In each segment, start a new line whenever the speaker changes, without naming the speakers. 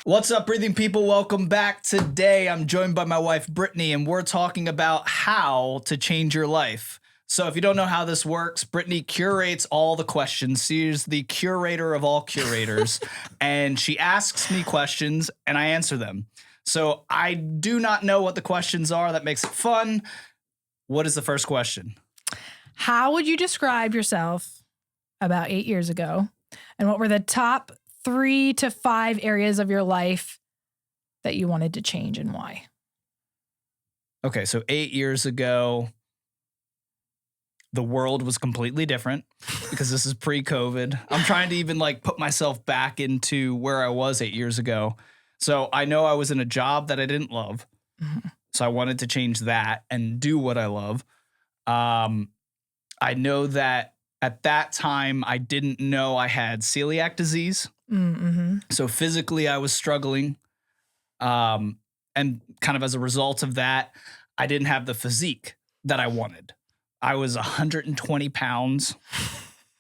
What's up, breathing people? Welcome back. Today, I'm joined by my wife, Brittany, and we're talking about how to change your life. So if you don't know how this works, Brittany curates all the questions. She's the curator of all curators, and she asks me questions, and I answer them. So I do not know what the questions are. That makes it fun. What is the first question?
How would you describe yourself about 8 years ago? And what were the top 3 to 5 areas of your life that you wanted to change and why?
Okay, so 8 years ago, the world was completely different because this is pre-COVID. I'm trying to even put myself back into where I was 8 years ago. So I know I was in a job that I didn't love. Mm-hmm. So I wanted to change that and do what I love. I know that at that time, I didn't know I had celiac disease. Mm-hmm. So physically, I was struggling. And kind of as a result of that, I didn't have the physique that I wanted. I was 120 pounds,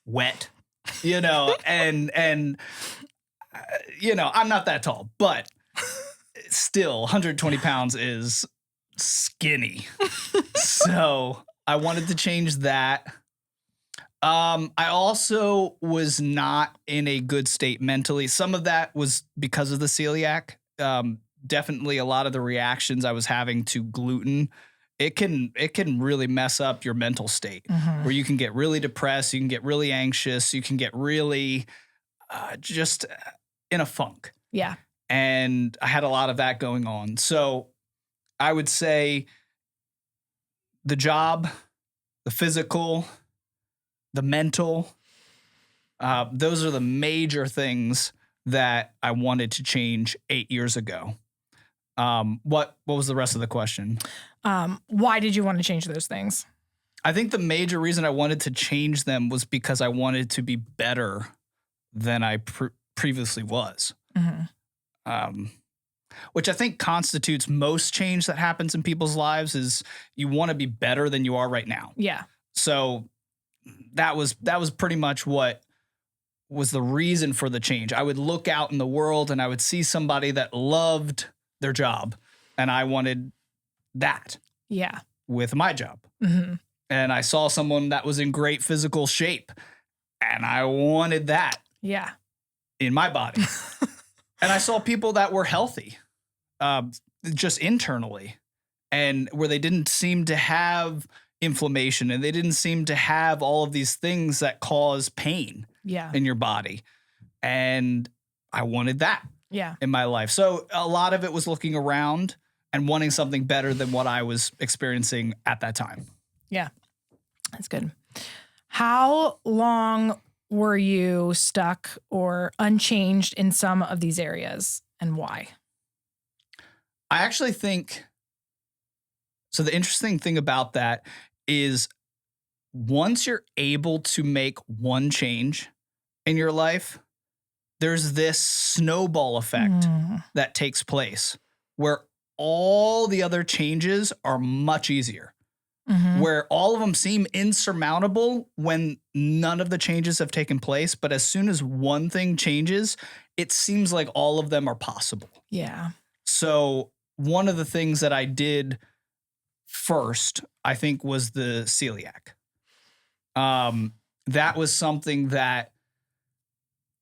wet, and I'm not that tall, but still 120 pounds is skinny. So I wanted to change that. I also was not in a good state mentally. Some of that was because of the celiac. Definitely a lot of the reactions I was having to gluten, it can really mess up your mental state, where you can get really depressed, you can get really anxious, you can get really just in a funk.
Yeah.
And I had a lot of that going on. So I would say the job, the physical, the mental, those are the major things that I wanted to change 8 years ago. What was the rest of the question?
Why did you want to change those things?
I think the major reason I wanted to change them was because I wanted to be better than I previously was. Mm-hmm. Which I think constitutes most change that happens in people's lives is you want to be better than you are right now.
Yeah.
So that was pretty much what was the reason for the change. I would look out in the world and I would see somebody that loved their job, and I wanted that.
Yeah.
With my job. Mm-hmm. And I saw someone that was in great physical shape, and I wanted that.
Yeah.
In my body. And I saw people that were healthy, just internally, and where they didn't seem to have inflammation and they didn't seem to have all of these things that cause pain in your body. And I wanted that in my life. So a lot of it was looking around and wanting something better than what I was experiencing at that time.
Yeah, that's good. How long were you stuck or unchanged in some of these areas, and why?
I actually think, so the interesting thing about that is once you're able to make one change in your life, there's this snowball effect that takes place where all the other changes are much easier, where all of them seem insurmountable when none of the changes have taken place. But as soon as one thing changes, it seems like all of them are possible.
Yeah.
So one of the things that I did first, I think, was the celiac. That was something that,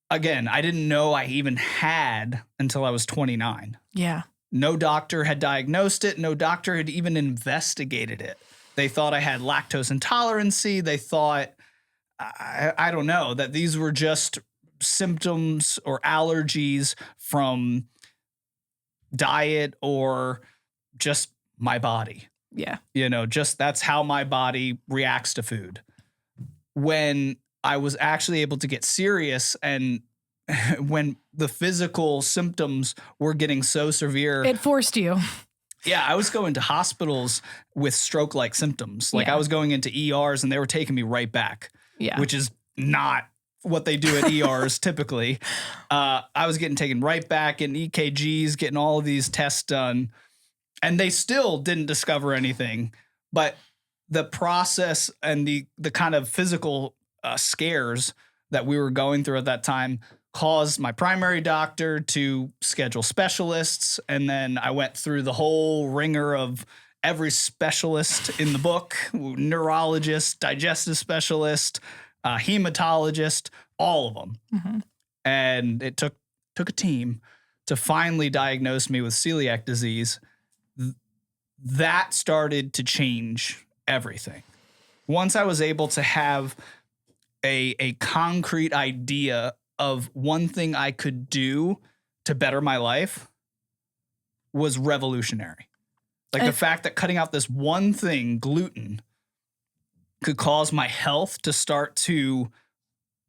again, I didn't know I even had until I was 29.
Yeah. No
doctor had diagnosed it. No doctor had even investigated it. They thought I had lactose intolerance. They thought, I don't know, that these were just symptoms or allergies from diet or just my body.
Yeah.
Just that's how my body reacts to food. When I was actually able to get serious and when the physical symptoms were getting so severe.
It forced you.
Yeah, I was going to hospitals with stroke-like symptoms. I was going into ERs and they were taking me right back, which is not what they do at ERs typically. I was getting taken right back in EKGs, getting all of these tests done, and they still didn't discover anything. But the process and the kind of physical scares that we were going through at that time caused my primary doctor to schedule specialists. And then I went through the whole ringer of every specialist in the book, neurologist, digestive specialist, hematologist, all of them.
Mm-hmm.
And it took a team to finally diagnose me with celiac disease. That started to change everything. Once I was able to have a concrete idea of one thing I could do to better my life was revolutionary. Like the fact that cutting out this one thing, gluten, could cause my health to start to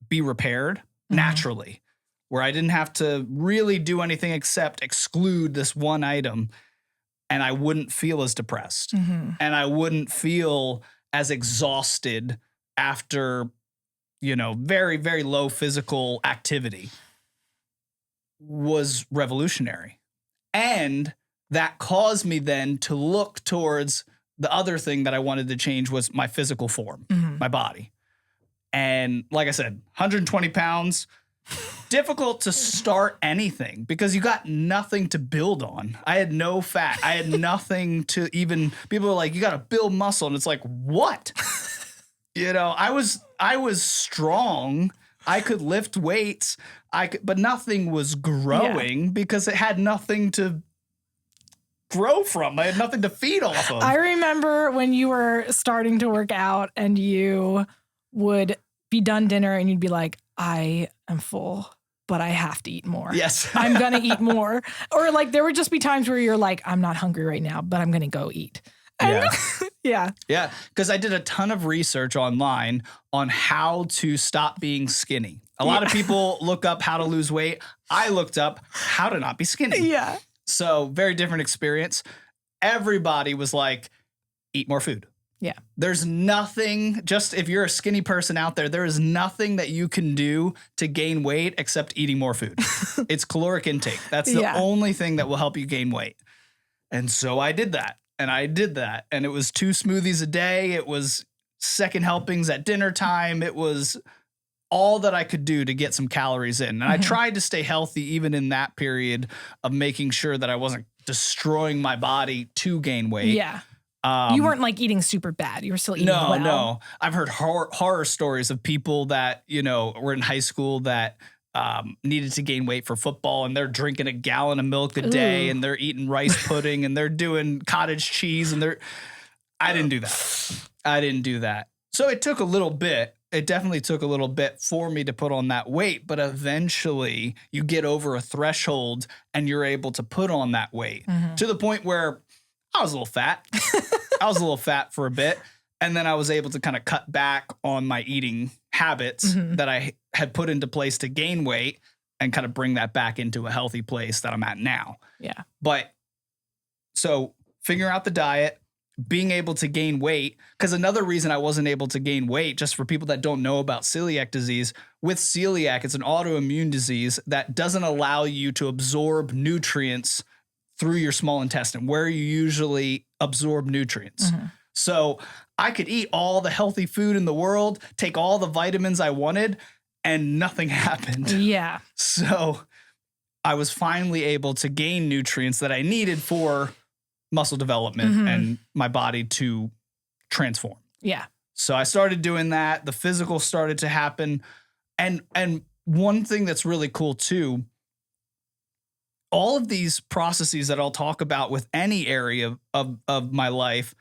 be repaired naturally, where I didn't have to really do anything except exclude this one item, and I wouldn't feel as depressed and I wouldn't feel as exhausted after, very, very low physical activity, was revolutionary. And that caused me then to look towards the other thing that I wanted to change was my physical form, my body. And like I said, 120 pounds, difficult to start anything because you got nothing to build on. I had no fat. I had nothing to even, people are like, you got to build muscle. And it's like, what? I was strong. I could lift weights. But nothing was growing because it had nothing to grow from. I had nothing to feed off of.
I remember when you were starting to work out and you would be done dinner and you'd be like, I am full, but I have to eat more.
Yes.
I'm going to eat more. Or like there would just be times where you're like, I'm not hungry right now, but I'm going to go eat.
Yeah.
Yeah.
Because I did a ton of research online on how to stop being skinny. A lot of people look up how to lose weight. I looked up how to not be skinny.
Yeah.
So very different experience. Everybody was like, eat more food.
Yeah.
There's nothing, just if you're a skinny person out there is nothing that you can do to gain weight except eating more food. It's caloric intake. That's the only thing that will help you gain weight. And so I did that. And it was 2 smoothies a day. It was second helpings at dinner time. It was all that I could do to get some calories in. And I tried to stay healthy even in that period of making sure that I wasn't destroying my body to gain weight.
Yeah. You weren't like eating super bad. You were still eating well.
No. I've heard horror stories of people that, were in high school that needed to gain weight for football, and they're drinking a gallon of milk a day, and they're eating rice pudding, and they're doing cottage cheese, and I didn't do that. So it took a little bit. It definitely took a little bit for me to put on that weight, but eventually you get over a threshold and you're able to put on that weight to the point where I was a little fat. I was a little fat for a bit. And then I was able to kind of cut back on my eating habits that I had put into place to gain weight and kind of bring that back into a healthy place that I'm at now.
Yeah.
But so figuring out the diet, being able to gain weight, because another reason I wasn't able to gain weight, just for people that don't know about celiac disease, with celiac, it's an autoimmune disease that doesn't allow you to absorb nutrients through your small intestine, where you usually absorb nutrients. So I could eat all the healthy food in the world, take all the vitamins I wanted, and nothing happened.
Yeah.
So I was finally able to gain nutrients that I needed for muscle development and my body to transform.
Yeah.
So I started doing that. The physical started to happen. And one thing that's really cool too, all of these processes that I'll talk about with any area of my life,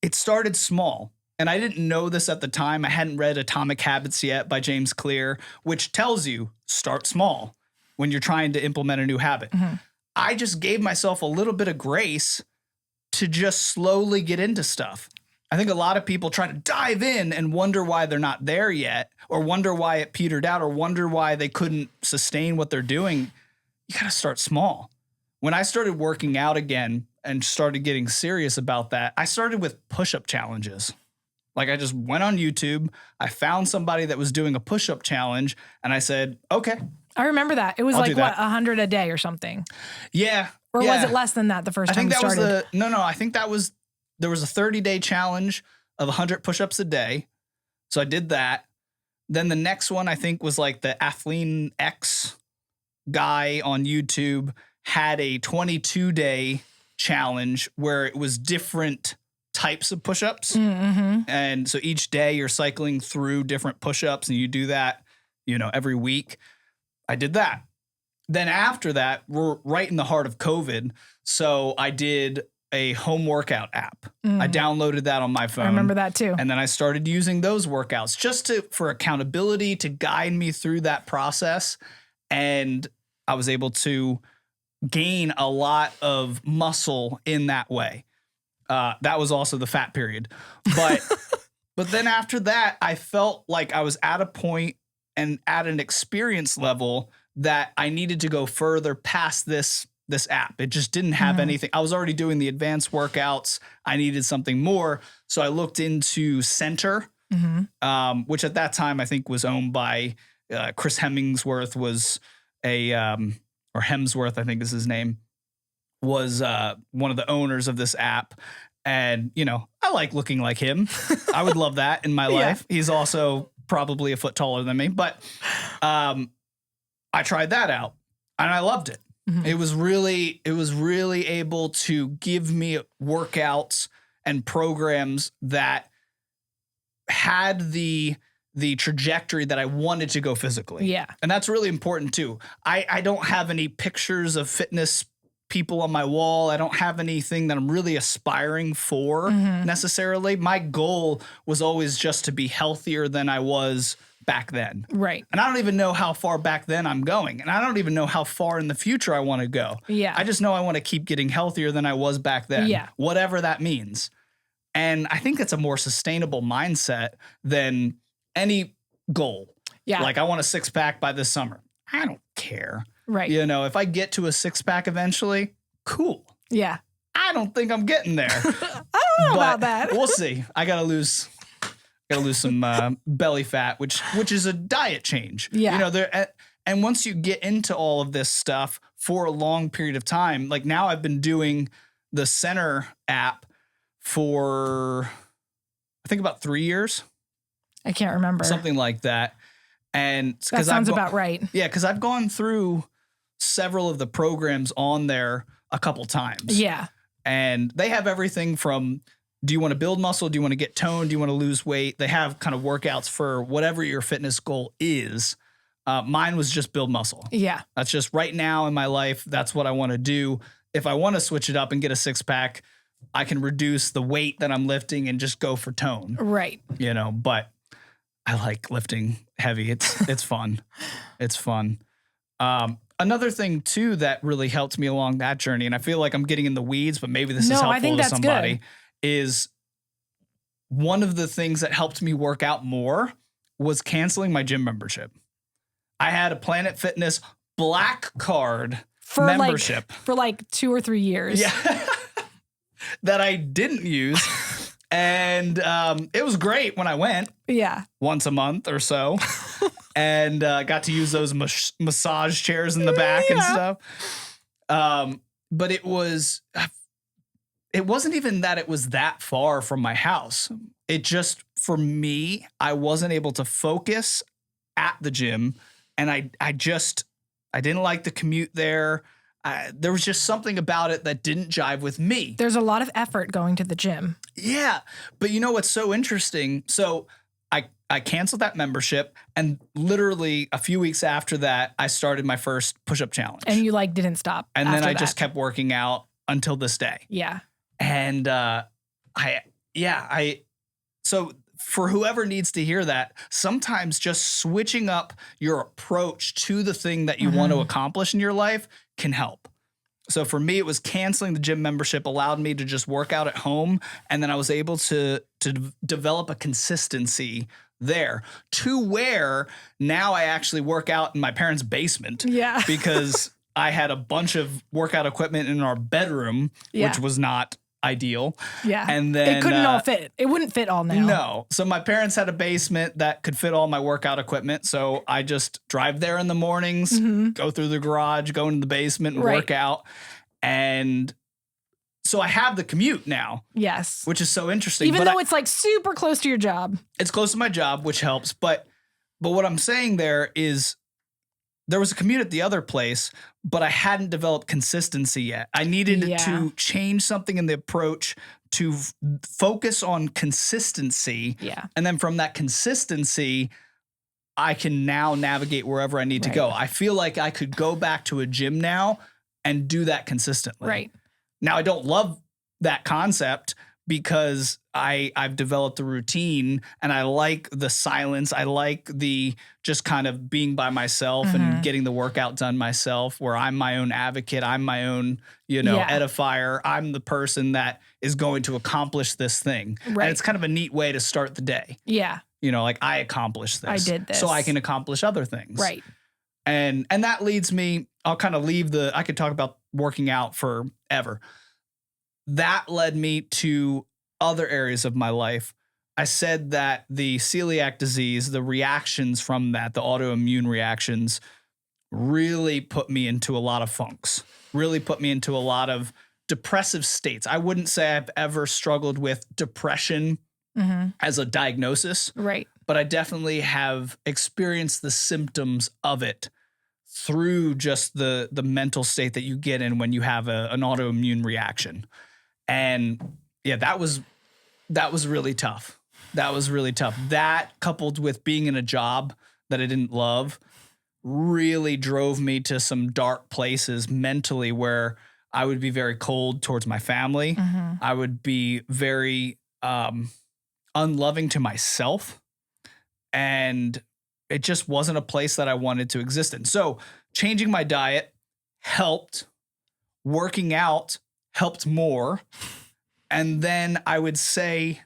it started small. And I didn't know this at the time. I hadn't read Atomic Habits yet by James Clear, which tells you start small when you're trying to implement a new habit. I just gave myself a little bit of grace to just slowly get into stuff. I think a lot of people try to dive in and wonder why they're not there yet, or wonder why it petered out, or wonder why they couldn't sustain what they're doing. You got to start small. When I started working out again and started getting serious about that, I started with push-up challenges. Like I just went on YouTube, I found somebody that was doing a push-up challenge, and I said, okay.
I remember that. It was
I'll
like,
do that.
100 a day or something?
Yeah.
Or was it less than that the first time you started?
I think there was a 30-day challenge of 100 push-ups a day. So I did that. Then the next one I think was like the Athlean X guy on YouTube had a 22-day challenge where it was different types of push-ups.
Mm-hmm.
And so each day you're cycling through different push-ups and you do that, every week. I did that. Then after that, we're right in the heart of COVID. So I did a home workout app. I downloaded that on my phone.
I remember that too.
And then I started using those workouts just for accountability, to guide me through that process. And I was able to gain a lot of muscle in that way. That was also the fat period. But then after that, I felt like I was at a point and at an experience level that I needed to go further past this app. It just didn't have anything. I was already doing the advanced workouts. I needed something more. So I looked into Center, which at that time I think was owned by Chris Hemsworth was or Hemsworth, I think is his name, was one of the owners of this app. And, I like looking like him. I would love that in my life. He's also probably a foot taller than me, but I tried that out and I loved it. It was really able to give me workouts and programs that had the trajectory that I wanted to go physically.
Yeah.
And that's really important too. I don't have any pictures of fitness people on my wall. I don't have anything that I'm really aspiring for necessarily. My goal was always just to be healthier than I was back then.
Right.
And I don't even know how far back then I'm going. And I don't even know how far in the future I want to go.
Yeah.
I just know I want to keep getting healthier than I was back then.
Yeah.
Whatever that means. And I think it's a more sustainable mindset than any goal.
Yeah.
Like I want a 6-pack by this summer. I don't care.
Right.
If I get to a 6-pack eventually, cool.
Yeah.
I don't think I'm getting there.
I don't know about that.
We'll see. I gotta lose some belly fat, which is a diet change.
Yeah.
And once you get into all of this stuff for a long period of time, like now I've been doing the Center app for I think about 3 years.
I can't remember.
Something like that. And
that sounds about right.
Yeah, because I've gone through several of the programs on there a couple times.
Yeah.
And they have everything from, do you want to build muscle? Do you want to get toned? Do you want to lose weight? They have kind of workouts for whatever your fitness goal is. Mine was just build muscle.
Yeah.
That's just right now in my life. That's what I want to do. If I want to switch it up and get a 6-pack, I can reduce the weight that I'm lifting and just go for tone.
Right.
But I like lifting heavy. It's fun. It's fun. Another thing too that really helped me along that journey, and I feel like I'm getting in the weeds, but maybe this is helpful
I think
to
that's
somebody,
good.
Is one of the things that helped me work out more was canceling my gym membership. I had a Planet Fitness Black Card membership
for like 2 or 3 years.
Yeah. That I didn't use. And it was great when I went.
Yeah.
Once a month or so. And got to use those massage chairs in the back and stuff. But it wasn't even that it was that far from my house. It just, for me, I wasn't able to focus at the gym. And I didn't like the commute there. There was just something about it that didn't jive with me.
There's a lot of effort going to the gym.
Yeah. But what's so interesting? So I canceled that membership, and literally a few weeks after that, I started my first push-up challenge.
And you didn't stop.
And then I just kept working out until this day.
Yeah.
And so for whoever needs to hear that, sometimes just switching up your approach to the thing that you want to accomplish in your life can help. So for me, it was canceling the gym membership allowed me to just work out at home. And then I was able to develop a consistency there to where now I actually work out in my parents' basement.
Yeah.
Because I had a bunch of workout equipment in our bedroom, which was not ideal.
Yeah.
And then
it couldn't all fit. It wouldn't fit all now.
No. So my parents had a basement that could fit all my workout equipment. So I just drive there in the mornings, go through the garage, go into the basement and work out. And so I have the commute now.
Yes.
Which is so interesting.
Even though it's like super close to your job.
It's close to my job, which helps. But But what I'm saying there is there was a commute at the other place, but I hadn't developed consistency yet. I needed
Yeah.
to change something in the approach to focus on consistency.
Yeah.
And then from that consistency, I can now navigate wherever I need to
Right.
go. I feel like I could go back to a gym now and do that consistently.
Right.
Now, I don't love that concept because I've developed a routine and I like the silence. I like the just kind of being by myself and getting the workout done myself, where I'm my own advocate. I'm my own, edifier. I'm the person that is going to accomplish this thing.
Right.
And it's kind of a neat way to start the day.
Yeah.
Like I accomplished this.
I did this.
So I can accomplish other things.
Right.
And that leads me, I'll kind of I could talk about working out forever. That led me to other areas of my life. I said that the celiac disease, the reactions from that, the autoimmune reactions, really put me into a lot of funks, really put me into a lot of depressive states. I wouldn't say I've ever struggled with depression as a diagnosis.
Right.
But I definitely have experienced the symptoms of it through just the mental state that you get in when you have an autoimmune reaction. And yeah, that was really tough. That was really tough. That, coupled with being in a job that I didn't love, really drove me to some dark places mentally, where I would be very cold towards my family. I would be very unloving to myself. And it just wasn't a place that I wanted to exist in. So changing my diet helped. Working out helped more. And then I would say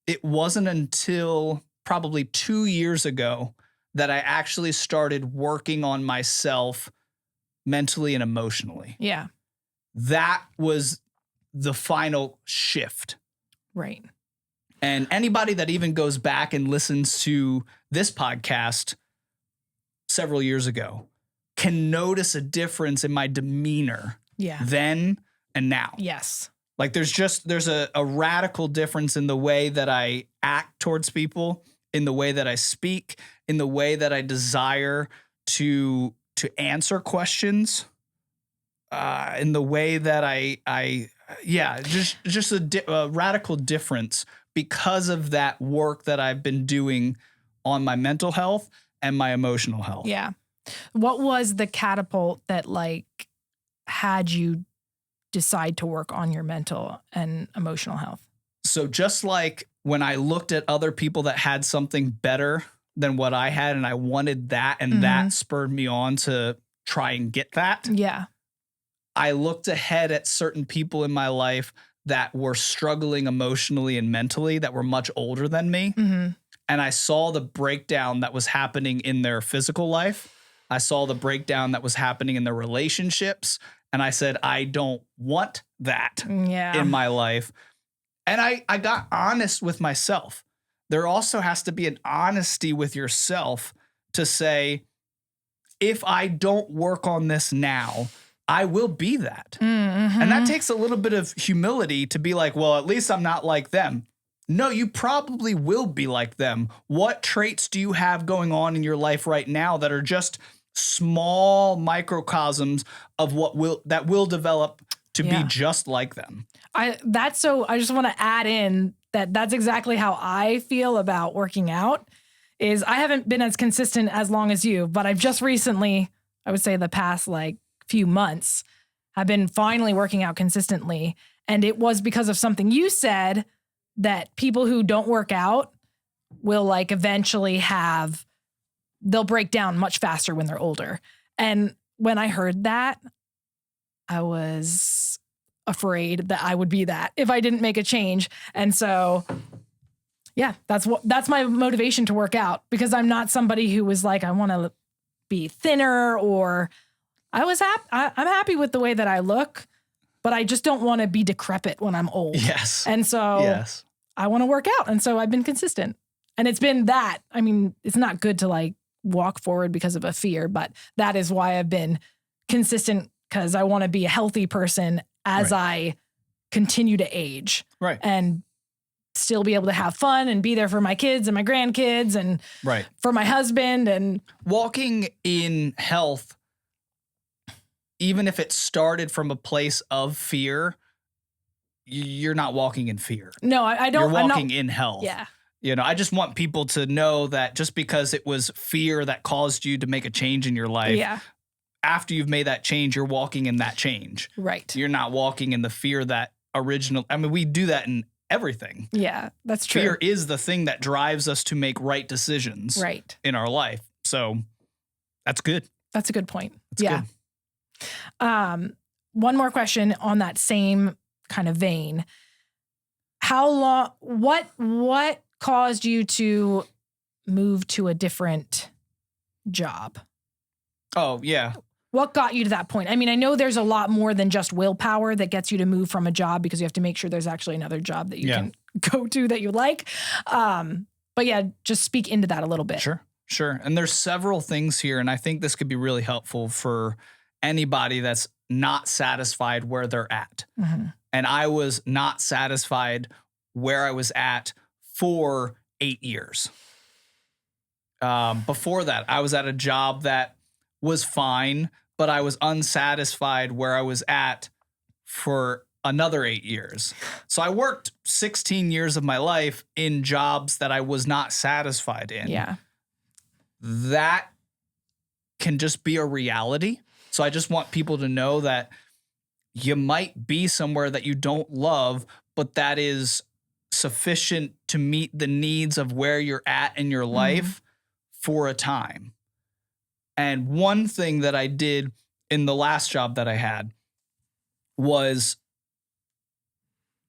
it wasn't until probably 2 years ago that I actually started working on myself mentally and emotionally.
Yeah.
That was the final shift.
Right.
And anybody that even goes back and listens to this podcast several years ago can notice a difference in my demeanor then and now.
Yes.
Like there's a radical difference in the way that I act towards people, in the way that I speak, in the way that I desire to answer questions, in the way that just a radical difference because of that work that I've been doing on my mental health and my emotional health.
Yeah. What was the catapult that had you decide to work on your mental and emotional health?
So just like when I looked at other people that had something better than what I had and I wanted that, and that spurred me on to try and get that.
Yeah.
I looked ahead at certain people in my life that were struggling emotionally and mentally, that were much older than me. And I saw the breakdown that was happening in their physical life. I saw the breakdown that was happening in their relationships. And I said, I don't want that in my life. And I got honest with myself. There also has to be an honesty with yourself to say, if I don't work on this now, I will be that. And that takes a little bit of humility to be like, well, at least I'm not like them. No, you probably will be like them. What traits do you have going on in your life right now that are just small microcosms of that will develop to be just like them?
I just want to add in that's exactly how I feel about working out. Is I haven't been as consistent as long as you, but I've just recently, I would say the past few months, I've been finally working out consistently. And it was because of something you said, that people who don't work out will eventually they'll break down much faster when they're older. And when I heard that, I was afraid that I would be that if I didn't make a change. And so, that's my motivation to work out, because I'm not somebody who was I want to be thinner, or I'm happy with the way that I look, but I just don't want to be decrepit when I'm old.
Yes.
And so I want to work out. And so I've been consistent. And it's been that. I mean, it's not good to walk forward because of a fear, but that is why I've been consistent, because I want to be a healthy person as I continue to age.
Right.
And still be able to have fun and be there for my kids and my grandkids and
Right.
for my husband. And
Walking in health, even if it started from a place of fear, you're not walking in fear.
no, I don't.
You're
I'm
walking
not,
in health.
yeah.
I just want people to know that just because it was fear that caused you to make a change in your life,
Yeah.
after you've made that change, you're walking in that change.
Right.
You're not walking in the fear that original. I mean, we do that in everything.
Yeah, that's true.
Fear is the thing that drives us to make right decisions
Right.
in our life. So that's good.
That's a good point.
That's
yeah.
good.
One more question on that same kind of vein. How long, what caused you to move to a different job?
Oh, yeah.
What got you to that point? I mean, I know there's a lot more than just willpower that gets you to move from a job, because you have to make sure there's actually another job that you can go to that you like. But yeah, just speak into that a little bit.
Sure. And there's several things here, and I think this could be really helpful for anybody that's not satisfied where they're at.
Mm-hmm.
And I was not satisfied where I was at for 8 years. Before that, I was at a job that was fine, but I was unsatisfied where I was at for another 8 years. So I worked 16 years of my life in jobs that I was not satisfied in.
Yeah.
That can just be a reality. So I just want people to know that you might be somewhere that you don't love, but that is sufficient to meet the needs of where you're at in your life for a time. And one thing that I did in the last job that I had was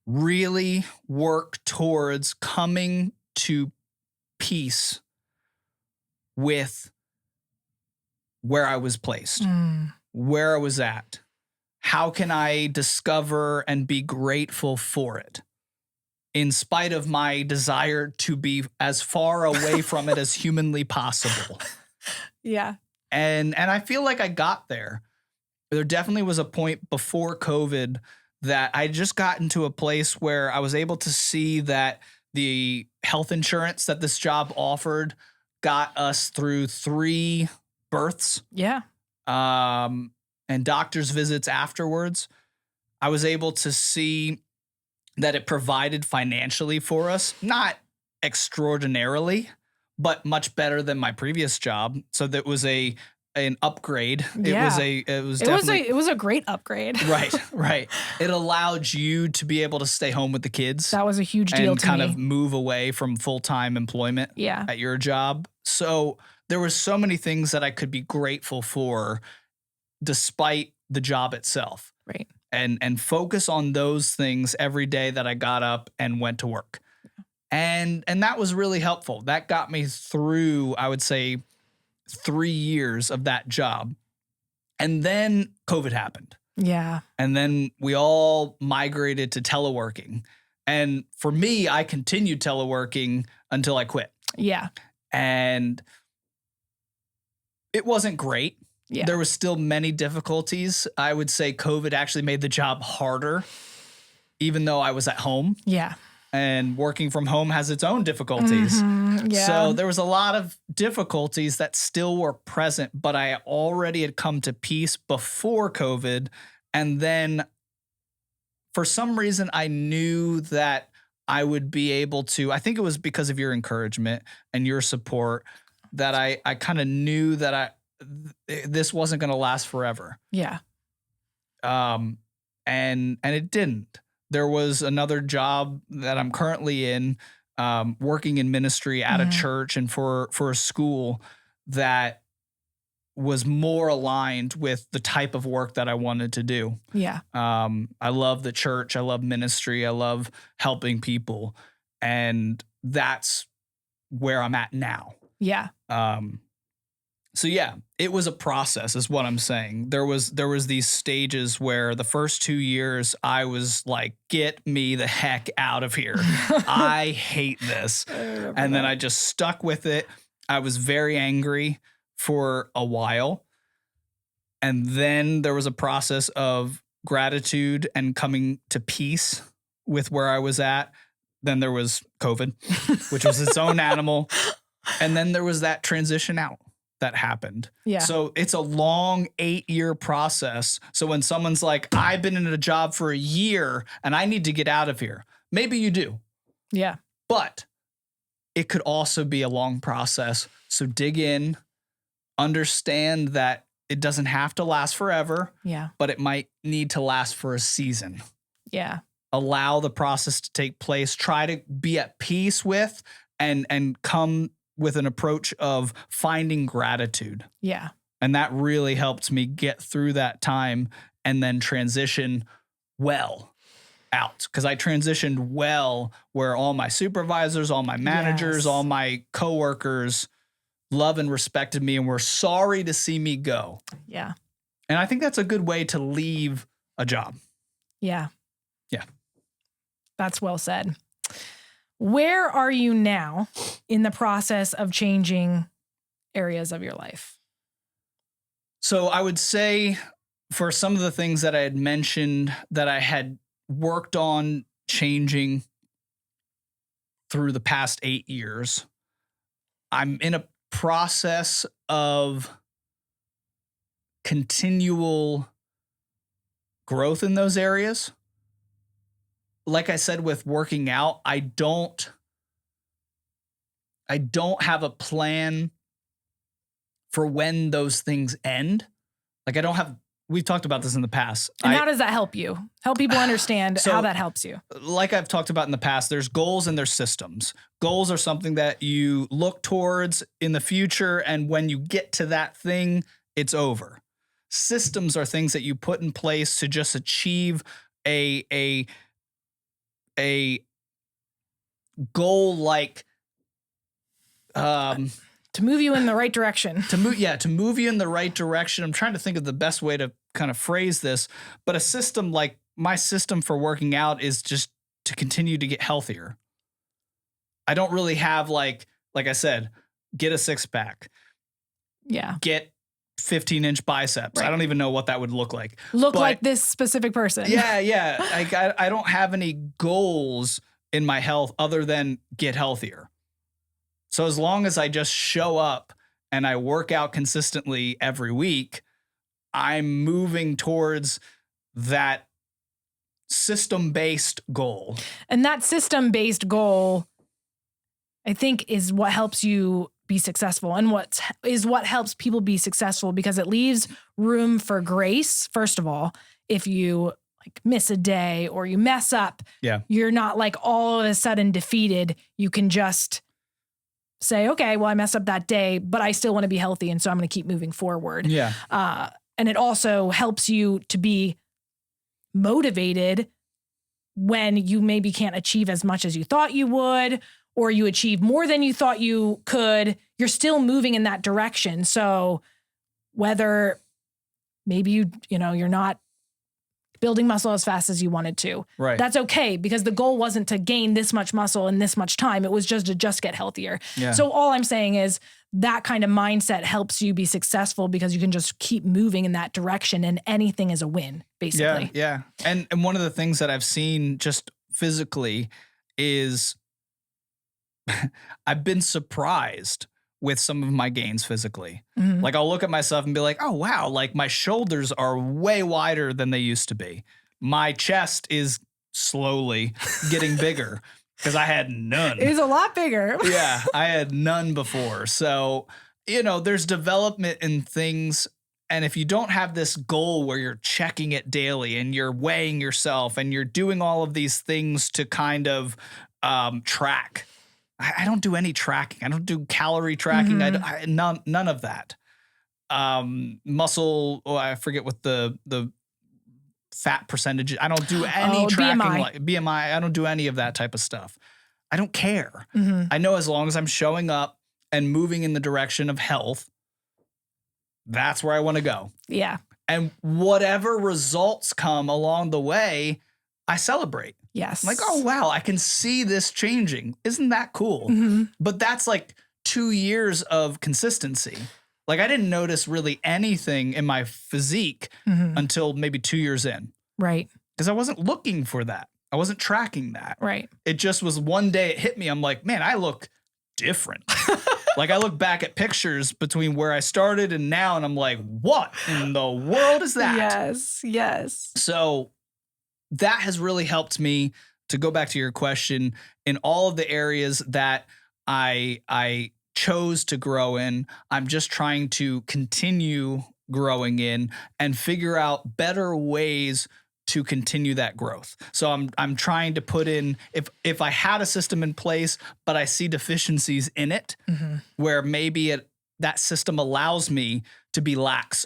really work towards coming to peace with where I was placed, where I was at. How can I discover and be grateful for it, in spite of my desire to be as far away from it as humanly possible?
Yeah.
And I feel like I got there. There definitely was a point before COVID that I just got into a place where I was able to see that the health insurance that this job offered got us through 3 births.
Yeah.
And doctor's visits afterwards. I was able to see that it provided financially for us, not extraordinarily, but much better than my previous job. So that was an upgrade.
Yeah.
It was
a great upgrade.
Right. It allowed you to be able to stay home with the kids.
That was a huge deal
and
to
kind
me.
of move away from full-time employment at your job. So there were so many things that I could be grateful for despite the job itself.
Right.
And focus on those things every day that I got up and went to work. And that was really helpful. That got me through, I would say, 3 years of that job. And then COVID happened.
Yeah.
And then we all migrated to teleworking. And for me, I continued teleworking until I quit.
Yeah.
And it wasn't great.
Yeah.
There was still many difficulties. I would say COVID actually made the job harder, even though I was at home.
Yeah.
And working from home has its own difficulties.
Yeah.
So there was a lot of difficulties that still were present, but I already had come to peace before COVID. And then for some reason, I knew that I would be able to, I think it was because of your encouragement and your support, that I kind of knew that this wasn't going to last forever.
Yeah.
And it didn't. There was another job that I'm currently in, working in ministry at a church and for a school that was more aligned with the type of work that I wanted to do.
Yeah.
I love the church. I love ministry. I love helping people. And that's where I'm at now.
Yeah.
So yeah, it was a process is what I'm saying. There was these stages where the first 2 years I was like, get me the heck out of here. I hate this. And then I just stuck with it. I was very angry for a while. And then there was a process of gratitude and coming to peace with where I was at Then there was COVID, which was its own animal. And then there was that transition out that happened.
Yeah.
So it's a long 8-year process. So when someone's like, I've been in a job for a year and I need to get out of here, maybe you do.
Yeah.
But it could also be a long process. So dig in, understand that it doesn't have to last forever.
Yeah.
But it might need to last for a season.
Yeah.
Allow the process to take place. Try to be at peace with and come with an approach of finding gratitude.
Yeah.
And that really helped me get through that time and then transition well out. Because I transitioned well where all my supervisors, all my managers,
Yes.
all my coworkers love and respected me and were sorry to see me go.
Yeah.
And I think that's a good way to leave a job.
Yeah.
Yeah.
That's well said. Where are you now in the process of changing areas of your life?
So I would say for some of the things that I had mentioned that I had worked on changing through the past 8 years, I'm in a process of continual growth in those areas. Like I said, with working out, I don't have a plan for when those things end. Like we've talked about this in the past.
And how does that help you? Help people understand how that helps you.
Like I've talked about in the past, there's goals and there's systems. Goals are something that you look towards in the future. And when you get to that thing, it's over. Systems are things that you put in place to just achieve a goal like
To move you in the right direction.
to move you in the right direction. I'm trying to think of the best way to kind of phrase this, but a system like my system for working out is just to continue to get healthier. I don't really have like I said, get a 6-pack,
Yeah.
get 15-inch biceps.
Right.
I don't even know what that would look like.
Look
But-
like this specific person.
Yeah. Like I don't have any goals in my health other than get healthier. So as long as I just show up and I work out consistently every week, I'm moving towards that system-based goal.
And that system-based goal, I think, is what helps you be successful and what helps people be successful, because it leaves room for grace. First of all, if you like miss a day or you mess up,
Yeah.
you're not like all of a sudden defeated. You can just say, okay, well, I messed up that day, but I still want to be healthy. And so I'm going to keep moving forward.
Yeah.
And it also helps you to be motivated when you maybe can't achieve as much as you thought you would, or you achieve more than you thought you could. You're still moving in that direction. So whether maybe you're not building muscle as fast as you wanted to,
Right.
that's okay, because the goal wasn't to gain this much muscle in this much time. It was just to get healthier.
Yeah.
So all I'm saying is that kind of mindset helps you be successful, because you can just keep moving in that direction and anything is a win, basically.
Yeah. And one of the things that I've seen just physically is I've been surprised with some of my gains physically.
Mhm.
Like I'll look at myself and be like, oh, wow, like my shoulders are way wider than they used to be. My chest is slowly getting bigger because I had none.
It was a lot bigger.
Yeah, I had none before. So, there's development in things. And if you don't have this goal where you're checking it daily and you're weighing yourself and you're doing all of these things to kind of track. I don't do any tracking. I don't do calorie tracking. None of that. Muscle. Oh, I forget what the fat percentage. I don't do any tracking.
BMI.
Like BMI. I don't do any of that type of stuff. I don't care.
Mhm.
I know as long as I'm showing up and moving in the direction of health, that's where I want to go.
Yeah.
And whatever results come along the way, I celebrate.
Yes.
I'm like, oh, wow, I can see this changing. Isn't that cool?
Mhm.
But that's like 2 years of consistency. Like I didn't notice really anything in my physique
Mhm.
until maybe 2 years in,
Right.
because I wasn't looking for that. I wasn't tracking that.
Right.
It just was one day it hit me. I'm like, man, I look different. Like I look back at pictures between where I started and now, and I'm like, what in the world is that?
Yes. Yes.
So that has really helped me, to go back to your question, in all of the areas that I chose to grow in. I'm just trying to continue growing in and figure out better ways to continue that growth. So I'm trying to put in, if I had a system in place, but I see deficiencies in it, where maybe that system allows me to be lax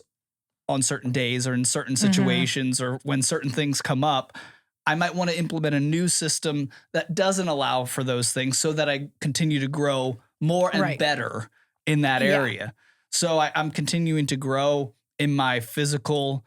on certain days or in certain situations or when certain things come up, I might want to implement a new system that doesn't allow for those things so that I continue to grow more and better in that area. So I'm continuing to grow in my physical,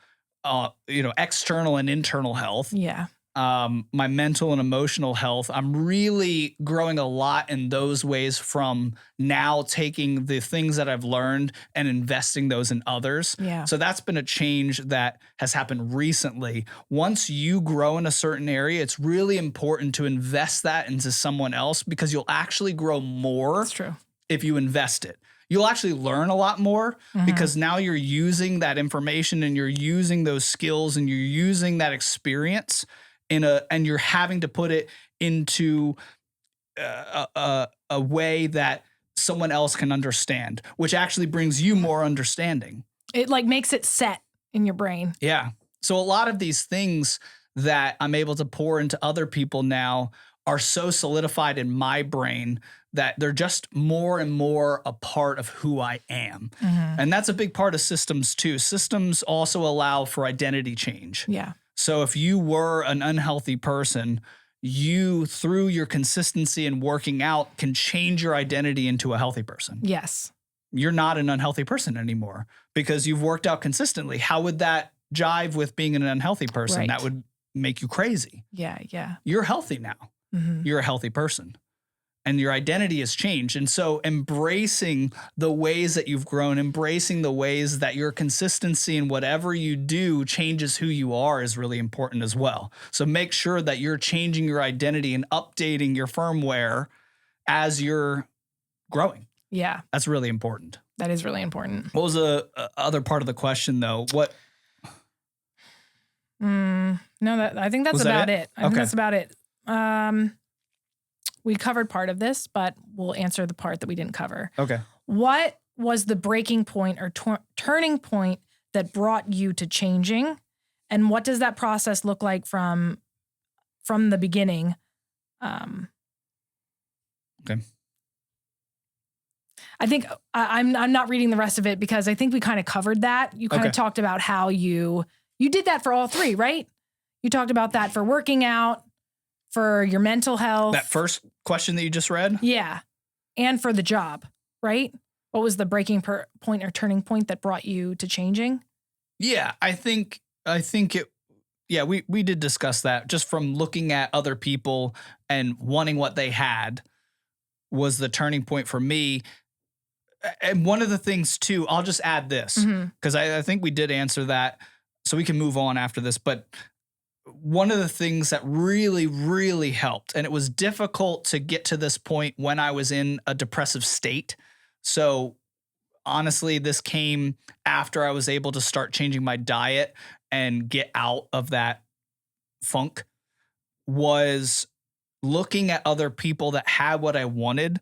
external and internal health.
Yeah.
My mental and emotional health. I'm really growing a lot in those ways, from now taking the things that I've learned and investing those in others.
Yeah.
So that's been a change that has happened recently. Once you grow in a certain area, it's really important to invest that into someone else, because you'll actually grow more.
That's true.
If you invest it. You'll actually learn a lot more, because now you're using that information and you're using those skills and you're using that experience and you're having to put it into a way that someone else can understand, which actually brings you more understanding.
It like makes it set in your brain.
Yeah. So a lot of these things that I'm able to pour into other people now are so solidified in my brain that they're just more and more a part of who I am. And that's a big part of systems too. Systems also allow for identity change.
Yeah.
So if you were an unhealthy person, you, through your consistency in working out, can change your identity into a healthy person.
Yes.
You're not an unhealthy person anymore because you've worked out consistently. How would that jive with being an unhealthy person?
Right.
That would make you crazy.
Yeah. Yeah.
You're healthy now. You're a healthy person. And your identity has changed. And so embracing the ways that you've grown, embracing the ways that your consistency in whatever you do changes who you are is really important as well. So make sure that you're changing your identity and updating your firmware as you're growing.
Yeah.
That's really important.
That is really important.
What was the other part of the question though? What?
No, I think that's about it. I think that's about it. We covered part of this, but we'll answer the part that we didn't cover. Okay. What was the breaking point or turning point that brought you to changing? And what does that process look like from the beginning? Okay. I think I'm not reading the rest of it because I think we kind of covered that. You kind of talked about how you did that for all three, right? You talked about that for working out, for your mental health. That
first question that you just read?
Yeah. And for the job, right? What was the breaking point or turning point that brought you to changing?
Yeah, I think it, yeah, we did discuss that. Just from looking at other people and wanting what they had was the turning point for me. And one of the things too, I'll just add this because I think we did answer that, so we can move on after this. But one of the things that really, really helped, and it was difficult to get to this point when I was in a depressive state. So honestly, this came after I was able to start changing my diet and get out of that funk, was looking at other people that had what I wanted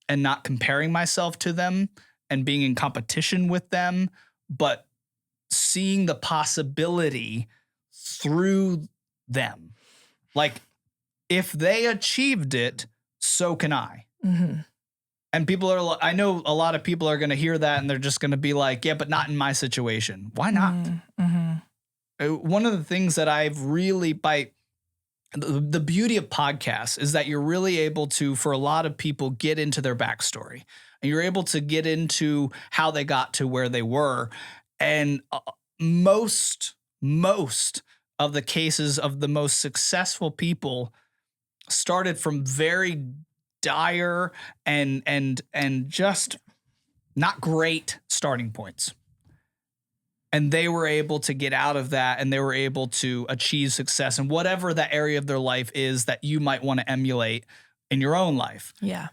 and not comparing myself to them and being in competition with them, but seeing the possibility through them. Like, if they achieved it, so can I. And people are, I know a lot of people are going to hear that and they're just going to be like, yeah, but not in my situation. Why not? One of the things that I've really, the beauty of podcasts is that you're really able to, for a lot of people, get into their backstory. And you're able to get into how they got to where they were. And most of the cases of the most successful people started from very dire and just not great starting points. and they were able to get out of that, and they were able to achieve success in whatever that area of their life is that you might want to emulate in your own life.
Yeah.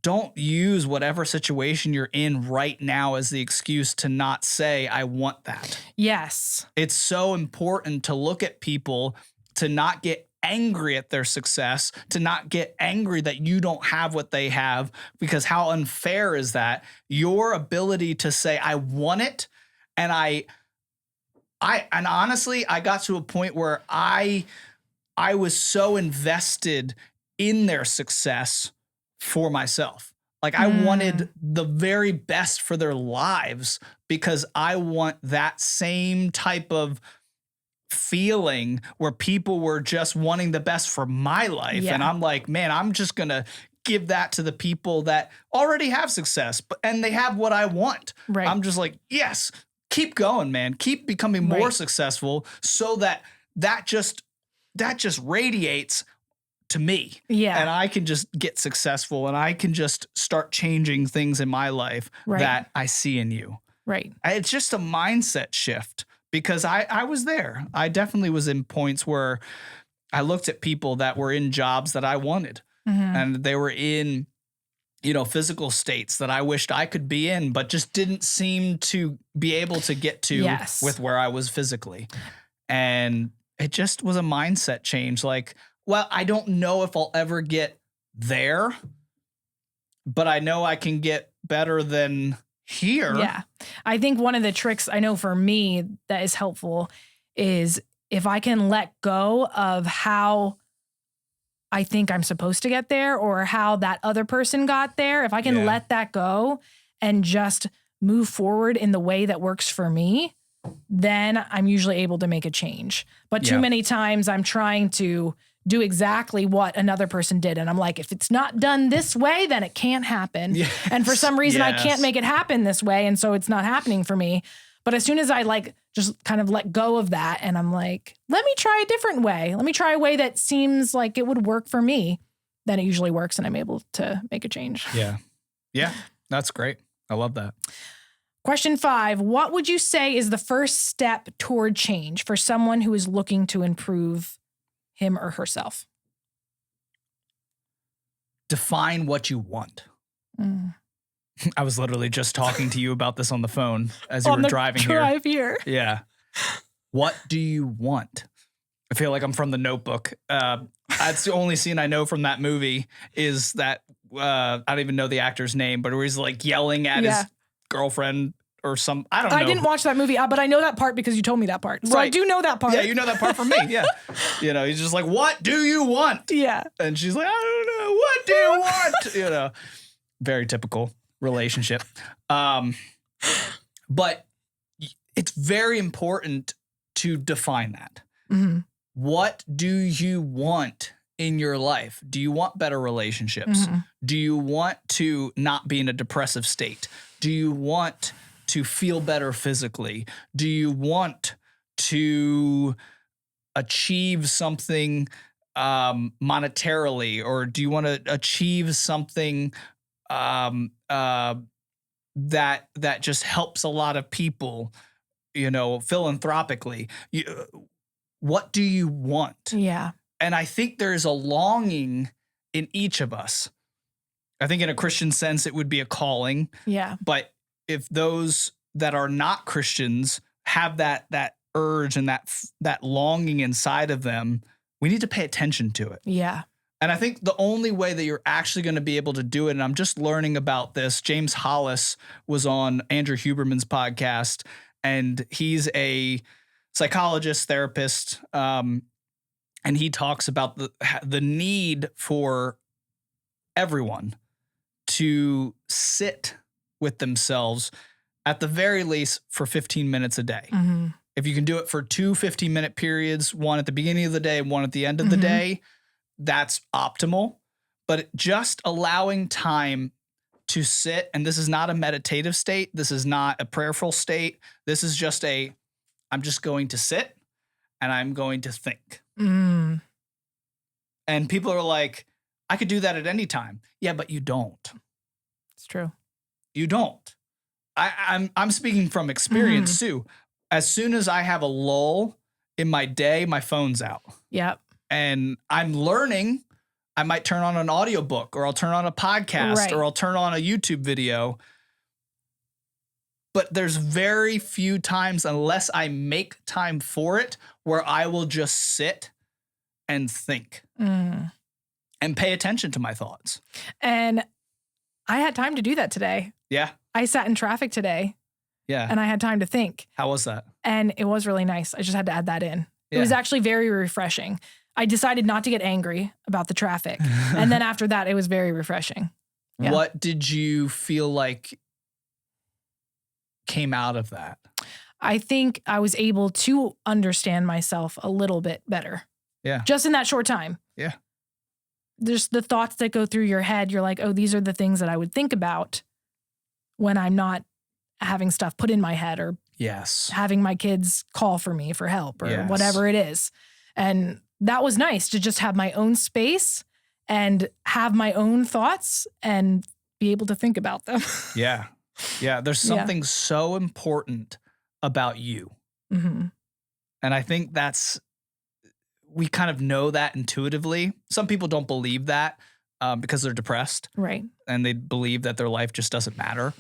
Don't use whatever situation you're in right now as the excuse to not say, I want that.
Yes.
It's so important to look at people, to not get angry at their success, to not get angry that you don't have what they have, because how unfair is that? Your ability to say, I want it. And and honestly, I got to a point where I was so invested in their success for myself. Like I wanted the very best for their lives because I want that same type of feeling where people were just wanting the best for my life.
Yeah.
And I'm like, man, I'm just going to give that to the people that already have success and they have what I want.
Right.
I'm just like, yes, keep going, man. Keep becoming more
Right.
successful so that just radiates to me.
Yeah.
And I can just get successful and I can just start changing things in my life
Right.
that I see in you.
Right.
It's just a mindset shift because I was there. I definitely was in points where I looked at people that were in jobs that I wanted and they were in, physical states that I wished I could be in, but just didn't seem to be able to get to
Yes.
with where I was physically. And it just was a mindset change. Like, well, I don't know if I'll ever get there, but I know I can get better than here.
Yeah. I think one of the tricks I know for me that is helpful is if I can let go of how I think I'm supposed to get there or how that other person got there, if I can let that go and just move forward in the way that works for me, then I'm usually able to make a change. But too many times I'm trying to do exactly what another person did. And I'm like, if it's not done this way, then it can't happen.
Yes.
And for some reason I can't make it happen this way. And so it's not happening for me. But as soon as I just kind of let go of that and I'm like, let me try a different way. Let me try a way that seems like it would work for me. Then it usually works and I'm able to make a change.
Yeah. Yeah. That's great. I love that.
Question 5, what would you say is the first step toward change for someone who is looking to improve him or herself?
Define what you want. I was literally just talking to you about this on the phone as you were driving
here.
Yeah. What do you want? I feel like I'm from The Notebook. That's the only scene I know from that movie is that I don't even know the actor's name, but where he's like yelling at his girlfriend or some, I don't know.
I didn't watch that movie, but I know that part because you told me that part. So I do know that part.
Yeah, you know that part from me. Yeah. He's just like, what do you want?
Yeah.
And she's like, I don't know. What do you want? Very typical relationship. But it's very important to define that.
Mm-hmm.
What do you want in your life? Do you want better relationships?
Mm-hmm.
Do you want to not be in a depressive state? Do you want to feel better physically? Do you want to achieve something monetarily, or do you want to achieve something that just helps a lot of people, philanthropically? What do you want?
Yeah.
And I think there's a longing in each of us. I think in a Christian sense, it would be a calling.
Yeah.
But if those that are not Christians have that urge and that longing inside of them, we need to pay attention to it.
Yeah.
And I think the only way that you're actually going to be able to do it, and I'm just learning about this, James Hollis was on Andrew Huberman's podcast, and he's a psychologist, therapist, and he talks about the need for everyone to sit with themselves at the very least for 15 minutes a day.
Mm-hmm.
If you can do it for 2 15-minute periods, one at the beginning of the day, one at the end of the day, that's optimal. But just allowing time to sit, and this is not a meditative state. This is not a prayerful state. This is just I'm just going to sit and I'm going to think.
Mm.
And people are like, I could do that at any time. Yeah, but you don't.
It's true.
You don't. I'm speaking from experience too. As soon as I have a lull in my day, my phone's out.
Yep.
And I'm learning. I might turn on an audiobook, or I'll turn on a podcast,
Right.
or I'll turn on a YouTube video. But there's very few times, unless I make time for it, where I will just sit and think and pay attention to my thoughts.
And I had time to do that today.
Yeah.
I sat in traffic today.
Yeah.
And I had time to think.
How was that?
And it was really nice. I just had to add that in.
Yeah.
It was actually very refreshing. I decided not to get angry about the traffic. And then after that, it was very refreshing. Yeah.
What did you feel like came out of that?
I think I was able to understand myself a little bit better.
Yeah.
Just in that short time.
Yeah.
There's the thoughts that go through your head. You're like, oh, these are the things that I would think about when I'm not having stuff put in my head, or
Yes.
having my kids call for me for help, or
Yes.
whatever it is. And that was nice to just have my own space and have my own thoughts and be able to think about them.
Yeah. Yeah. There's something so important about you.
Mm-hmm.
And I think we kind of know that intuitively. Some people don't believe that because they're depressed.
Right.
And they believe that their life just doesn't matter.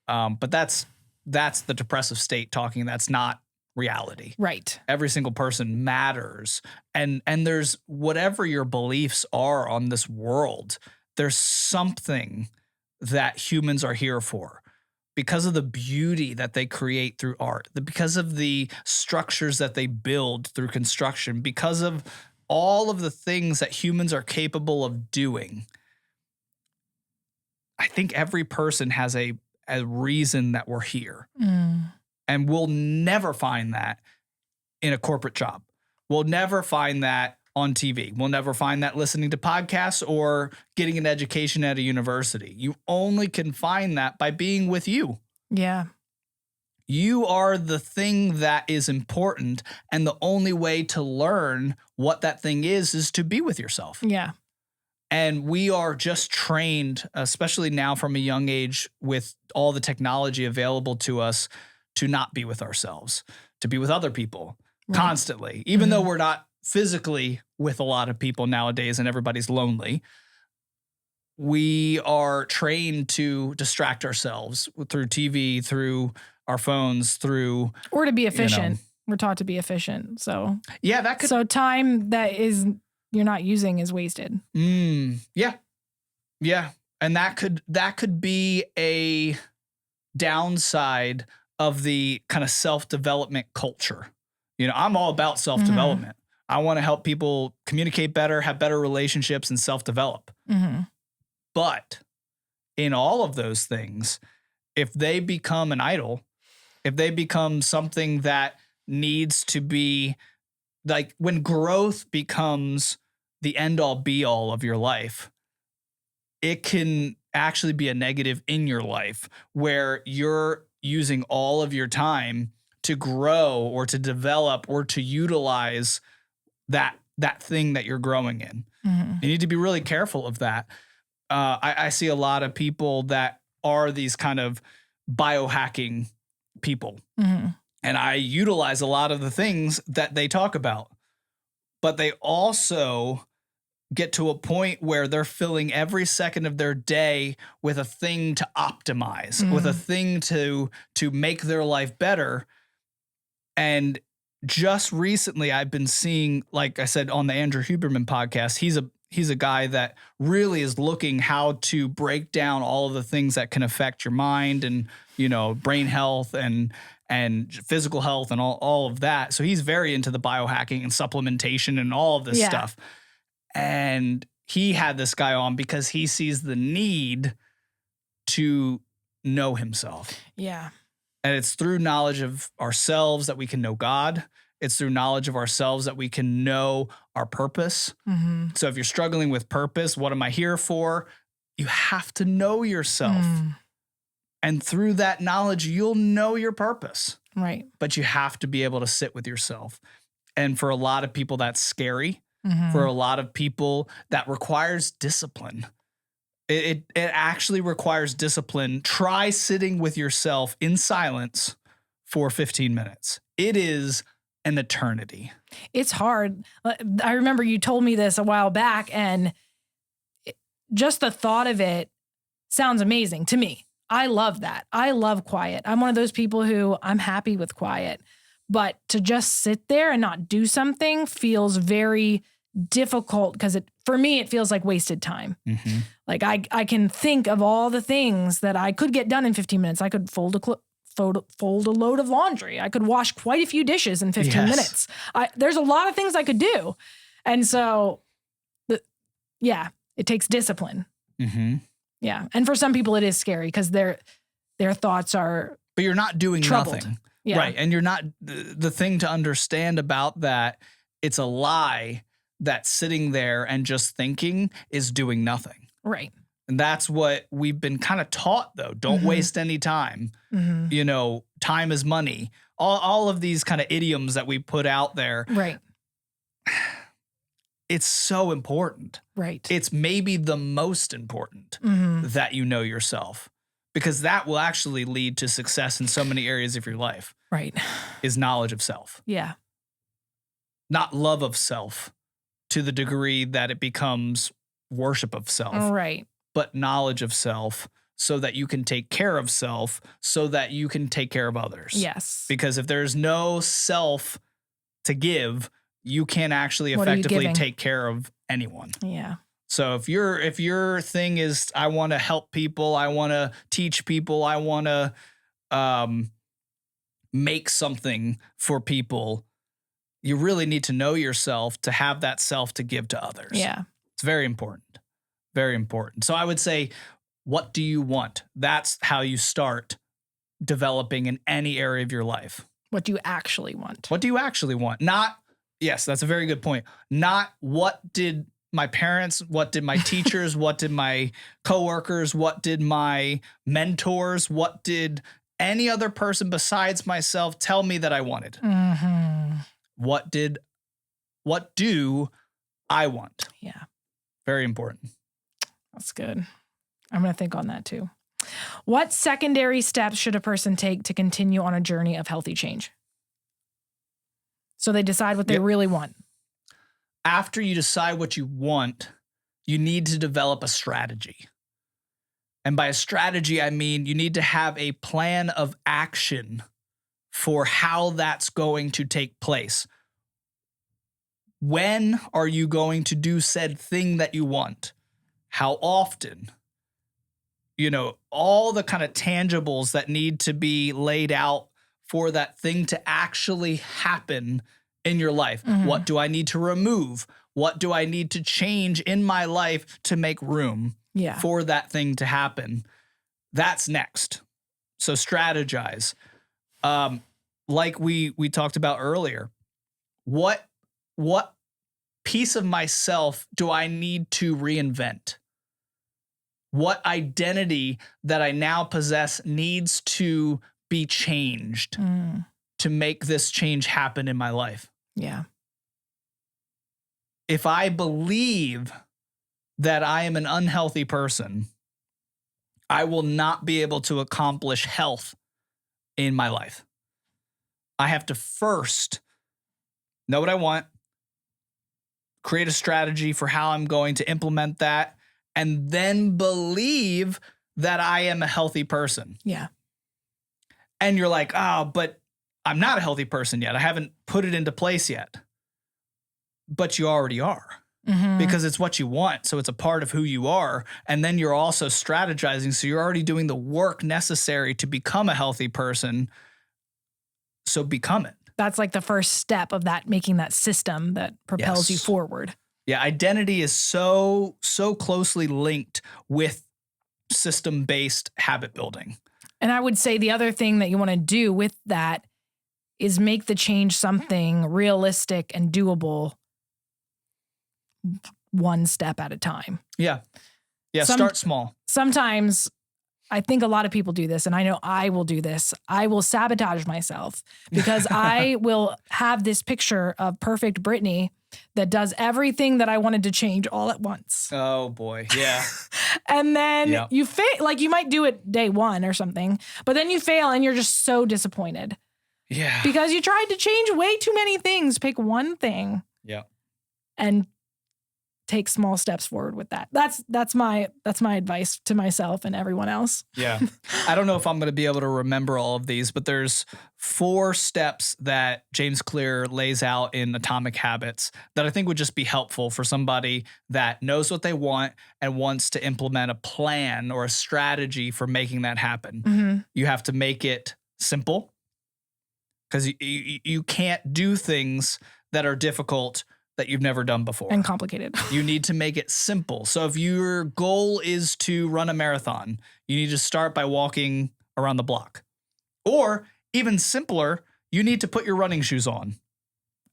But that's the depressive state talking. That's not reality.
Right.
Every single person matters. And there's whatever your beliefs are on this world, there's something that humans are here for because of the beauty that they create through art, because of the structures that they build through construction, because of all of the things that humans are capable of doing. I think every person has a reason that we're here. And we'll never find that in a corporate job. We'll never find that on TV. We'll never find that listening to podcasts or getting an education at a university. You only can find that by being with you.
Yeah.
You are the thing that is important. And the only way to learn what that thing is to be with yourself.
Yeah.
And we are just trained, especially now from a young age with all the technology available to us, to not be with ourselves, to be with other people constantly, even though we're not physically with a lot of people nowadays and everybody's lonely. We are trained to distract ourselves through TV, through our phones, through...
Or to be efficient. We're taught to be efficient. So
yeah, that could...
So time that you're not using is wasted.
Yeah. Yeah. And that could be a downside of the kind of self-development culture. I'm all about self-development. I want to help people communicate better, have better relationships, and self-develop. But in all of those things, if they become an idol, if they become something that needs to be like, when growth becomes the end all be all of your life, it can actually be a negative in your life where you're using all of your time to grow or to develop or to utilize that thing that you're growing in. You need to be really careful of that. I see a lot of people that are these kind of biohacking people. And I utilize a lot of the things that they talk about, but they also get to a point where they're filling every second of their day with a thing to optimize, with a thing to make their life better. And just recently I've been seeing, like I said, on the Andrew Huberman podcast, he's a guy that really is looking how to break down all of the things that can affect your mind and, brain health and physical health and all of that. So he's very into the biohacking and supplementation and all of this stuff. And he had this guy on because he sees the need to know himself.
Yeah.
And it's through knowledge of ourselves that we can know God. It's through knowledge of ourselves that we can know our purpose. So if you're struggling with purpose, what am I here for? You have to know yourself. And through that knowledge, you'll know your purpose.
Right.
But you have to be able to sit with yourself. And for a lot of people, that's scary. For a lot of people, that requires discipline. It actually requires discipline. Try sitting with yourself in silence for 15 minutes. it is an eternity.
It's hard. I remember you told me this a while back, and just the thought of it sounds amazing to me. I love that. I love quiet. I'm one of those people who I'm happy with quiet, but to just sit there and not do something feels very difficult because for me, it feels like wasted time.
Mm-hmm.
Like I can think of all the things that I could get done in 15 minutes. I could fold a load of laundry. I could wash quite a few dishes in 15 minutes. There's a lot of things I could do. And so, it takes discipline.
Mm-hmm.
Yeah. And for some people, it is scary because their thoughts are
But you're not doing
troubled.
nothing.
Yeah.
Right. And you're not, the thing to understand about that, it's a lie that sitting there and just thinking is doing nothing.
Right.
And that's what we've been kind of taught, though. Don't waste any time.
Mm-hmm.
Time is money. All of these kind of idioms that we put out there.
Right.
It's so important.
Right.
It's maybe the most important that you know yourself, because that will actually lead to success in so many areas of your life.
Right.
Is knowledge of self.
Yeah.
Not love of self to the degree that it becomes worship of self.
Right.
But knowledge of self so that you can take care of self, so that you can take care of others.
Yes.
Because if there's no self to give, you can't actually
What are you
effectively
giving?
take care of anyone.
Yeah.
So if your thing is, I want to help people, I want to teach people, I want to make something for people, you really need to know yourself to have that self to give to others.
Yeah.
It's very important. Very important. So I would say, what do you want? That's how you start developing in any area of your life.
What do you actually want?
What do you actually want? Yes, that's a very good point. Not what did my parents, what did my teachers, what did my coworkers, what did my mentors, what did any other person besides myself tell me that I wanted?
Mm-hmm.
What do I want?
Yeah.
Very important.
That's good. I'm going to think on that too. What secondary steps should a person take to continue on a journey of healthy change? So they decide what they really want.
After you decide what you want, you need to develop a strategy. And by a strategy, I mean you need to have a plan of action for how that's going to take place. When are you going to do said thing that you want? How often? All the kind of tangibles that need to be laid out for that thing to actually happen in your life.
Mm-hmm.
What do I need to remove? What do I need to change in my life to make room for that thing to happen? That's next. So strategize. Like we talked about earlier, what piece of myself do I need to reinvent? What identity that I now possess needs to be changed to make this change happen in my life?
Yeah.
If I believe that I am an unhealthy person, I will not be able to accomplish health in my life. I have to first know what I want, create a strategy for how I'm going to implement that, and then believe that I am a healthy person.
Yeah.
And you're like, but I'm not a healthy person yet. I haven't put it into place yet. But you already are. Because it's what you want. So it's a part of who you are. And then you're also strategizing. So you're already doing the work necessary to become a healthy person. So become it.
That's like the first step of that, making that system that propels you forward.
Yeah, identity is so closely linked with system-based habit building.
And I would say the other thing that you want to do with that is make the change something realistic and doable one step at a time.
Yeah. Yeah, start small.
Sometimes I think a lot of people do this, and I know I will do this. I will sabotage myself because I will have this picture of perfect Brittany that does everything that I wanted to change all at once.
Oh boy. Yeah.
And then you fail, like you might do it day one or something, but then you fail and you're just so disappointed.
Yeah.
Because you tried to change way too many things. Pick one thing.
Yeah.
And take small steps forward with that. That's my advice to myself and everyone else.
Yeah. I don't know if I'm going to be able to remember all of these, but there's 4 steps that James Clear lays out in Atomic Habits that I think would just be helpful for somebody that knows what they want and wants to implement a plan or a strategy for making that happen.
Mm-hmm.
You have to make it simple, because you can't do things that are difficult that you've never done before.
And complicated.
You need to make it simple. So if your goal is to run a marathon, you need to start by walking around the block. Or even simpler, you need to put your running shoes on.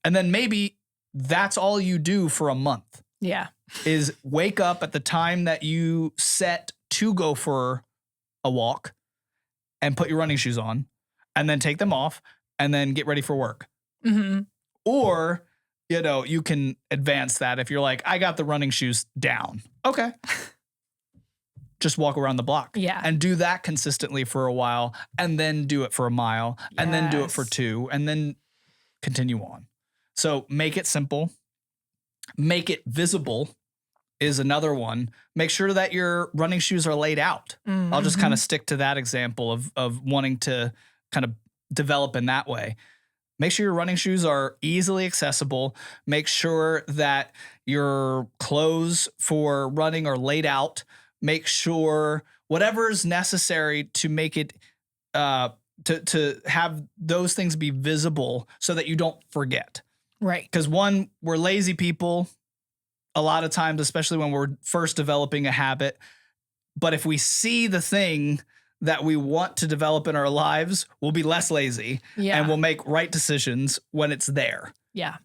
And then maybe that's all you do for a month.
Yeah.
Is wake up at the time that you set to go for a walk and put your running shoes on, and then take them off and then get ready for work.
Mm-hmm.
Or, you can advance that if you're like, I got the running shoes down. Okay. Just walk around the block.
Yeah.
And do that consistently for a while, and then do it for a mile, and then do it for 2, and then continue on. So make it simple. Make it visible is another one. Make sure that your running shoes are laid out. Mm-hmm. I'll just kind of stick to that example of wanting to kind of develop in that way. Make sure your running shoes are easily accessible. Make sure that your clothes for running are laid out. Make sure whatever is necessary to make it, to have those things be visible so that you don't forget.
Right.
Because one, we're lazy people a lot of times, especially when we're first developing a habit. But if we see the thing that we want to develop in our lives, we'll be less lazy, and we'll make right decisions when it's there.
Yeah.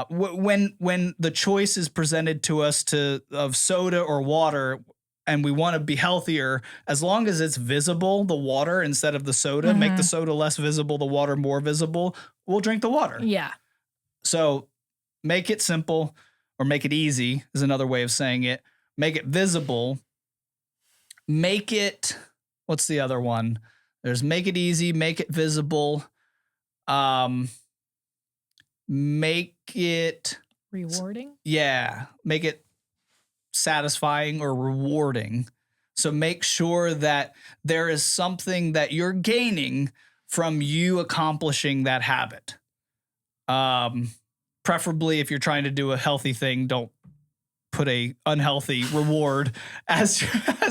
When the choice is presented to us of soda or water, and we want to be healthier, as long as it's visible, the water instead of the soda,
mm-hmm.
make the soda less visible, the water more visible, we'll drink the water.
Yeah.
So make it simple, or make it easy is another way of saying it. Make it visible. Make it... What's the other one? There's make it easy, make it visible, make it
rewarding.
Yeah, make it satisfying or rewarding. So make sure that there is something that you're gaining from you accomplishing that habit. Preferably, if you're trying to do a healthy thing, don't put a unhealthy reward as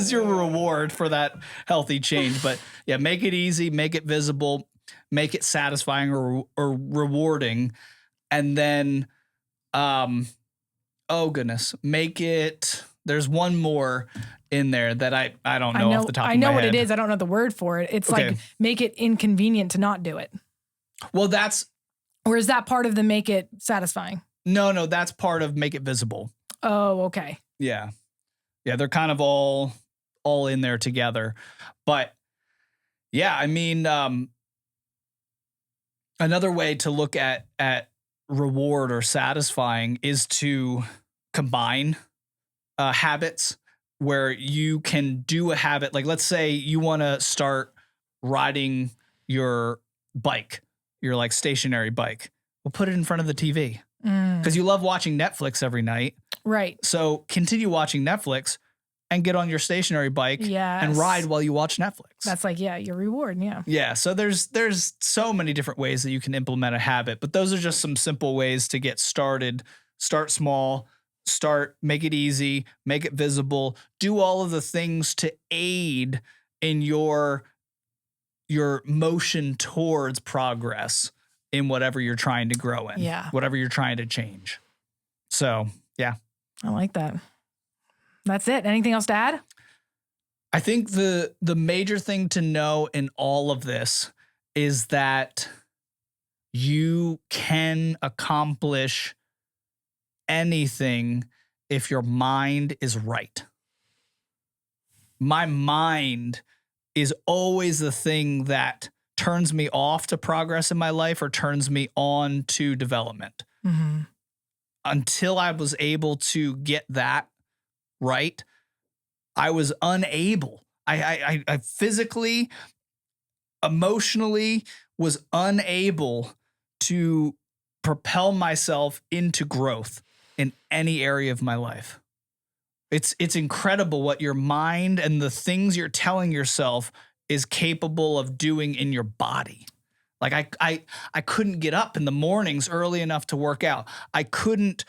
your reward for that healthy change. But yeah, make it easy, make it visible, make it satisfying or rewarding. And then, oh goodness, make it, there's one more in there that I don't know off the top of my head.
I know what it is. I don't know the word for it. It's like make it inconvenient to not do it.
Well, that's.
Or is that part of the make it satisfying?
No, that's part of make it visible.
Oh, okay.
Yeah. Yeah, they're kind of all in there together. But yeah, I mean, another way to look at reward or satisfying is to combine habits where you can do a habit. Like, let's say you want to start riding your bike, your like stationary bike. We'll put it in front of the TV because you love watching Netflix every night.
Right.
So continue watching Netflix and get on your stationary bike and ride while you watch Netflix.
That's like, your reward. Yeah.
Yeah. So there's so many different ways that you can implement a habit, but those are just some simple ways to get started. Start small, make it easy, make it visible, do all of the things to aid in your motion towards progress in whatever you're trying to grow in, whatever you're trying to change. So, yeah.
I like that. That's it. Anything else to add?
I think the major thing to know in all of this is that you can accomplish anything if your mind is right. My mind is always the thing that turns me off to progress in my life or turns me on to development. Mm-hmm. Until I was able to get that right, I was unable. I physically, emotionally was unable to propel myself into growth in any area of my life. It's incredible what your mind and the things you're telling yourself is capable of doing in your body. Like I couldn't get up in the mornings early enough to work out. I couldn't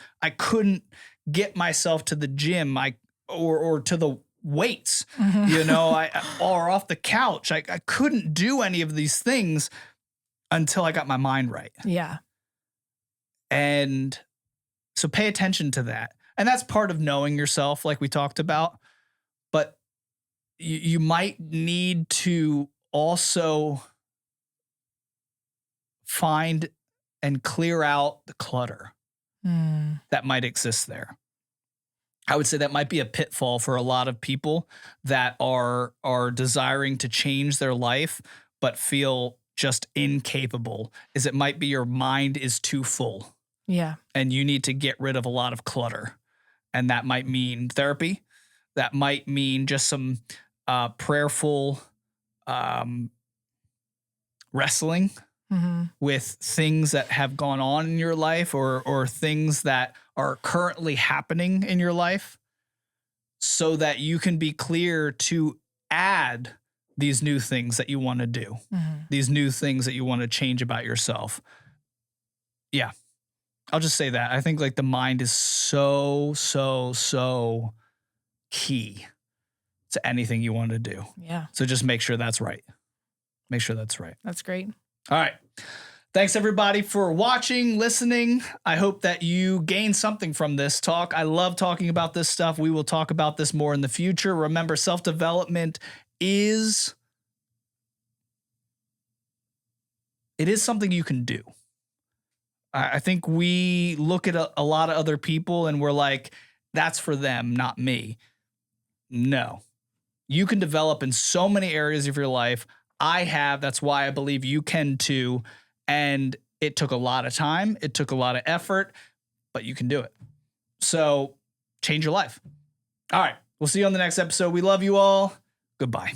get myself to the gym or to the weights, or off the couch. I couldn't do any of these things until I got my mind right.
Yeah.
And so pay attention to that. And that's part of knowing yourself, like we talked about. But you might need to also find and clear out the clutter that might exist there. I would say that might be a pitfall for a lot of people that are desiring to change their life, but feel just incapable, is it might be your mind is too full.
Yeah.
And you need to get rid of a lot of clutter. And that might mean therapy. That might mean just some prayerful wrestling with things that have gone on in your life or things that are currently happening in your life, so that you can be clear to add these new things that you want to do, these new things that you want to change about yourself. Yeah. I'll just say that. I think like the mind is so key to anything you want to do.
Yeah.
So just make sure that's right. Make sure that's right.
That's great.
All right. Thanks everybody for watching, listening. I hope that you gained something from this talk. I love talking about this stuff. We will talk about this more in the future. Remember, self-development is something you can do. I think we look at a lot of other people and we're like, that's for them, not me. No. You can develop in so many areas of your life. That's why I believe you can too. And it took a lot of time. It took a lot of effort, but you can do it. So change your life. All right. We'll see you on the next episode. We love you all. Goodbye.